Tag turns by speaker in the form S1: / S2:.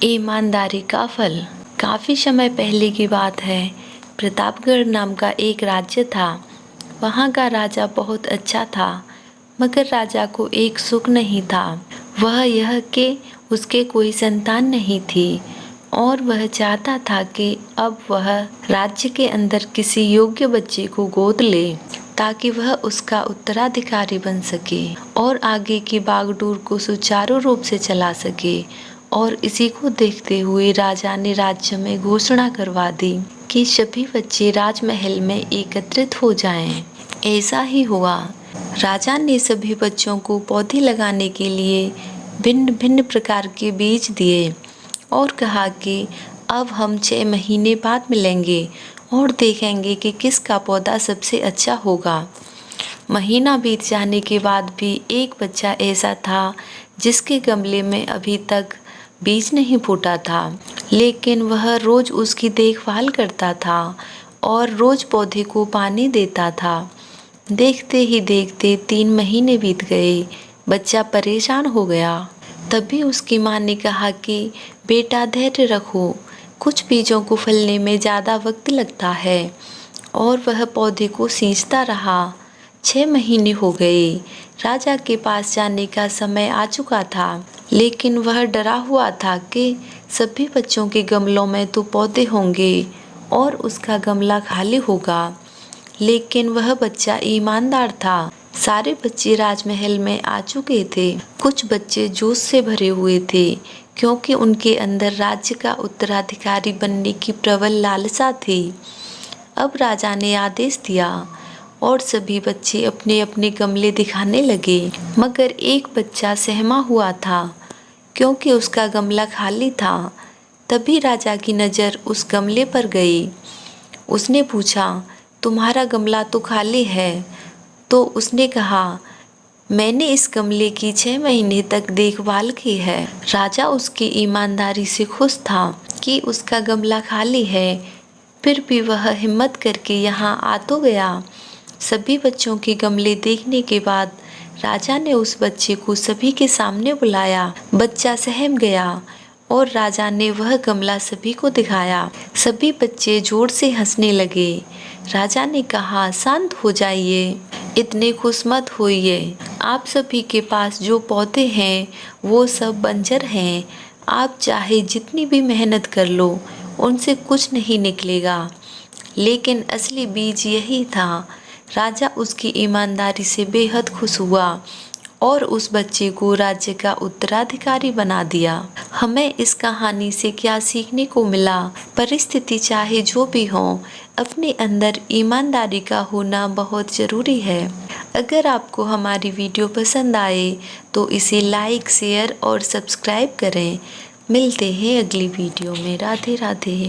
S1: ईमानदारी का फल। काफ़ी समय पहले की बात है। प्रतापगढ़ नाम का एक राज्य था। वहाँ का राजा बहुत अच्छा था, मगर राजा को एक सुख नहीं था। वह यह कि उसके कोई संतान नहीं थी और वह चाहता था कि अब वह राज्य के अंदर किसी योग्य बच्चे को गोद ले ताकि वह उसका उत्तराधिकारी बन सके और आगे की बागडोर को सुचारू रूप से चला सके। और इसी को देखते हुए राजा ने राज्य में घोषणा करवा दी कि सभी बच्चे राजमहल में एकत्रित हो जाएं। ऐसा ही हुआ। राजा ने सभी बच्चों को पौधे लगाने के लिए भिन्न भिन्न प्रकार के बीज दिए और कहा कि अब हम 6 महीने बाद मिलेंगे और देखेंगे कि किसका पौधा सबसे अच्छा होगा। महीना बीत जाने के बाद भी एक बच्चा ऐसा था जिसके गमले में अभी तक बीज नहीं फूटा था, लेकिन वह रोज उसकी देखभाल करता था और रोज पौधे को पानी देता था। देखते ही देखते 3 महीने बीत गए। बच्चा परेशान हो गया। तभी उसकी माँ ने कहा कि बेटा धैर्य रखो, कुछ बीजों को फलने में ज़्यादा वक्त लगता है। और वह पौधे को सींचता रहा। 6 महीने हो गए। राजा के पास जाने का समय आ चुका था, लेकिन वह डरा हुआ था कि सभी बच्चों के गमलों में तो पौधे होंगे और उसका गमला खाली होगा। लेकिन वह बच्चा ईमानदार था। सारे बच्चे राजमहल में आ चुके थे। कुछ बच्चे जोश से भरे हुए थे क्योंकि उनके अंदर राज्य का उत्तराधिकारी बनने की प्रबल लालसा थी। अब राजा ने आदेश दिया और सभी बच्चे अपने अपने गमले दिखाने लगे, मगर एक बच्चा सहमा हुआ था क्योंकि उसका गमला खाली था। तभी राजा की नज़र उस गमले पर गई। उसने पूछा, तुम्हारा गमला तो खाली है। तो उसने कहा, मैंने इस गमले की 6 महीने तक देखभाल की है। राजा उसकी ईमानदारी से खुश था कि उसका गमला खाली है, फिर भी वह हिम्मत करके यहाँ आ तो गया। सभी बच्चों के गमले देखने के बाद राजा ने उस बच्चे को सभी के सामने बुलाया। बच्चा सहम गया और राजा ने वह गमला सभी को दिखाया। सभी बच्चे जोर से हंसने लगे। राजा ने कहा, शांत हो जाइए, इतने खुश मत होइए। आप सभी के पास जो पौधे हैं वो सब बंजर हैं। आप चाहे जितनी भी मेहनत कर लो, उनसे कुछ नहीं निकलेगा। लेकिन असली बीज यही था। राजा उसकी ईमानदारी से बेहद खुश हुआ और उस बच्चे को राज्य का उत्तराधिकारी बना दिया। हमें इस कहानी से क्या सीखने को मिला? परिस्थिति चाहे जो भी हो, अपने अंदर ईमानदारी का होना बहुत ज़रूरी है। अगर आपको हमारी वीडियो पसंद आए तो इसे लाइक, शेयर और सब्सक्राइब करें। मिलते हैं अगली वीडियो में। राधे राधे।